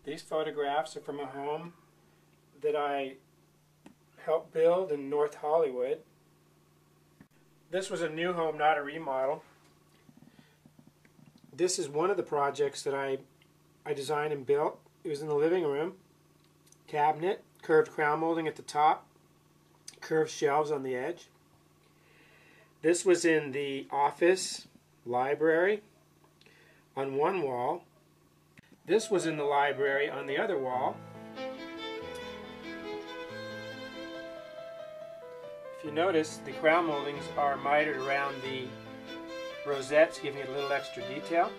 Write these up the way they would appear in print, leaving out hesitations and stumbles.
These photographs are from a home that I helped build in North Hollywood. This was a new home, not a remodel. This is one of the projects that I designed and built. It was in the living room. Cabinet, curved crown molding at the top, curved shelves on the edge. This was in the office, library, on one wall. This was in the library on the other wall. If you notice, the crown moldings are mitered around the rosettes, giving it a little extra detail.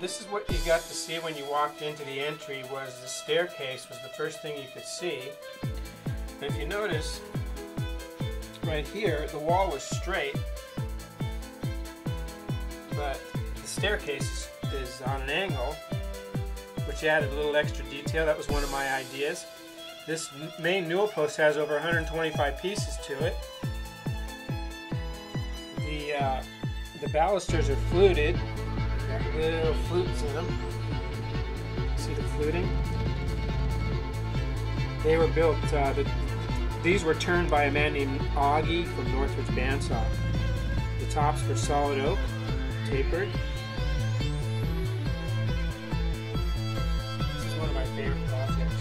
This is what you got to see when you walked into the entry. Was the staircase was the first thing you could see. And if you notice, right here, the wall was straight, but the staircase is on an angle, which added a little extra detail. That was one of my ideas. This main newel post has over 125 pieces to it. The balusters are fluted. Got little flutes in them. See the fluting? They were built, these were turned by a man named Augie from Northridge Bandsaw. The tops were solid oak, tapered. This is one of my favorite projects.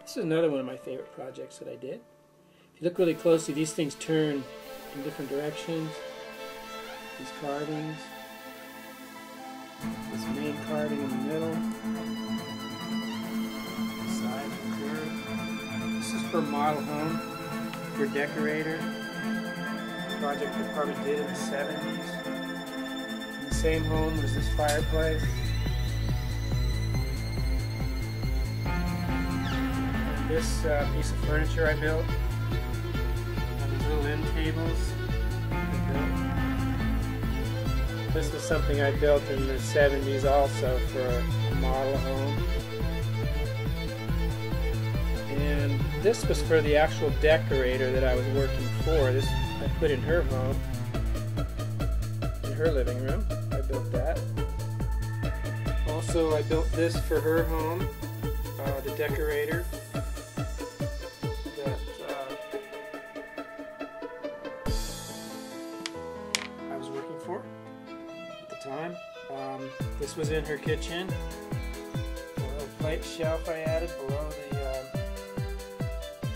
This is another one of my favorite projects that I did. If you look really closely, these things turn in different directions. These carvings. This main carving in the middle. The side curve. This is for a model home, for a decorator. A project I probably did in the 70s. In the same home was this fireplace. This piece of furniture I built, and these little end tables I built. This was something I built in the 70s also for a model home. And this was for the actual decorator that I was working for. This I put in her home, in her living room. I built that. Also I built this for her home, the decorator. Time. This was in her kitchen. A little plate shelf I added below the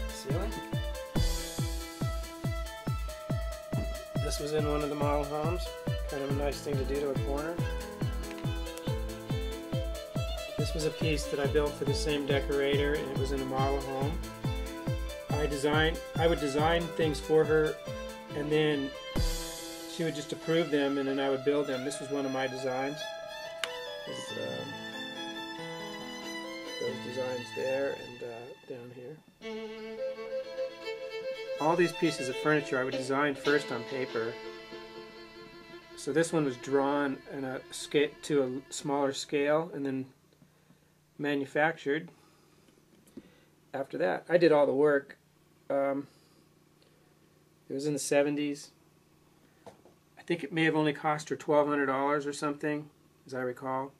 ceiling. This was in one of the model homes. Kind of a nice thing to do to a corner. This was a piece that I built for the same decorator, and it was in a model home. I would design things for her, and then she would just approve them, and then I would build them. This was one of my designs. Those designs there and down here. All these pieces of furniture I would design first on paper. So this one was drawn in to a smaller scale and then manufactured after that. I did all the work. It was in the 70s. I think it may have only cost her $1,200 or something, as I recall.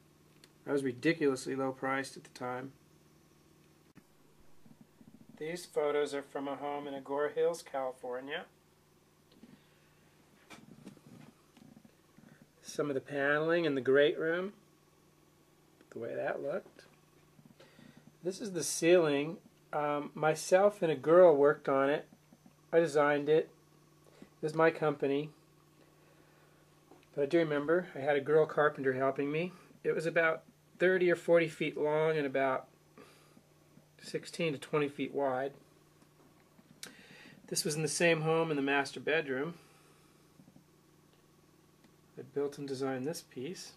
I was ridiculously low priced at the time. These photos are from a home in Agora Hills, California. Some of the paneling in the great room, the way that looked. This is the ceiling. Myself and a girl worked on it. I designed it. It was my company. But I do remember I had a girl carpenter helping me. It was about 30 or 40 feet long and about 16 to 20 feet wide. This was in the same home in the master bedroom. I built and designed this piece.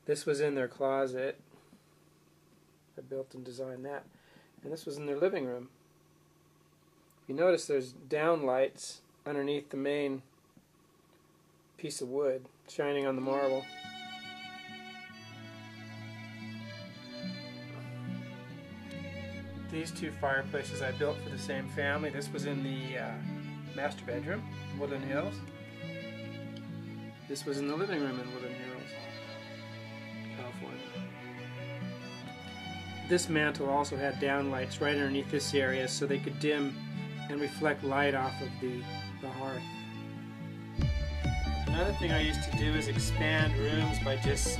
This was in their closet. I built and designed that. And this was in their living room. You notice there's down lights underneath the main piece of wood shining on the marble. These two fireplaces I built for the same family. This was in the master bedroom, Woodland Hills. This was in the living room in Woodland Hills, California. This mantle also had downlights right underneath this area so they could dim and reflect light off of the hearth. Another thing I used to do is expand rooms by just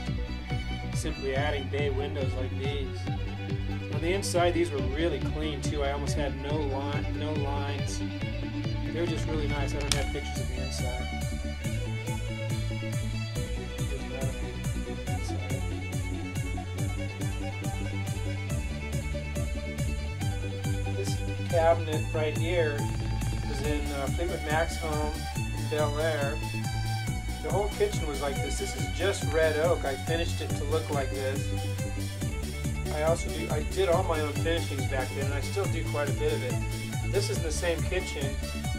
simply adding bay windows like these. On the inside, these were really clean too. I almost had no lines. They were just really nice. I don't have pictures of the inside. This cabinet right here was in Fleetwood Mac's home in Bel Air. The whole kitchen was like this. This is just red oak. I finished it to look like this. I did all my own finishings back then, and I still do quite a bit of it. This is in the same kitchen.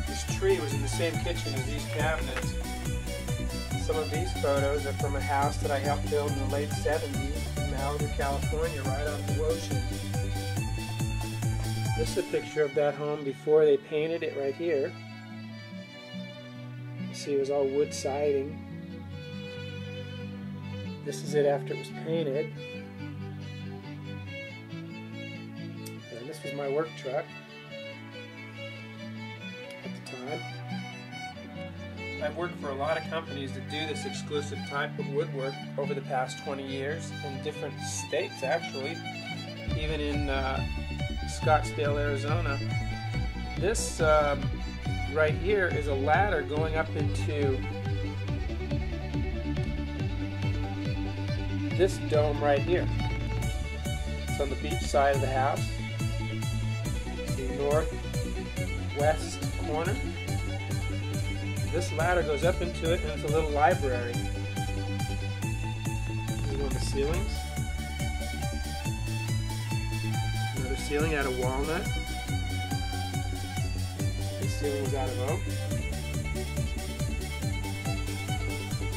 This tree was in the same kitchen as these cabinets. Some of these photos are from a house that I helped build in the late 70s in Malibu, California, right off the ocean. This is a picture of that home before they painted it right here. You see it was all wood siding. This is it after it was painted. And this was my work truck at the time. I've worked for a lot of companies that do this exclusive type of woodwork over the past 20 years in different states, actually, even in Scottsdale, Arizona. This right here is a ladder going up into this dome right here. It's on the beach side of the house, the northwest corner. This ladder goes up into it, and it's a little library. This is one of the ceilings. Another ceiling out of walnut. This ceiling was out of oak.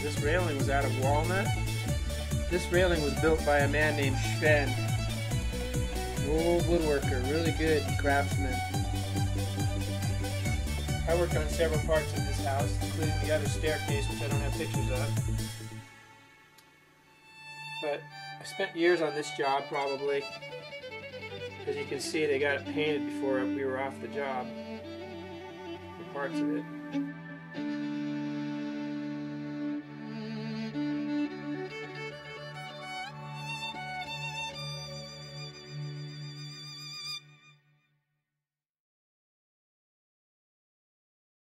This railing was out of walnut. This railing was built by a man named Sven. An old woodworker, really good craftsman. I worked on several parts of this house, including the other staircase, which I don't have pictures of. But I spent years on this job, probably. As you can see, they got it painted before we were off the job, for parts of it.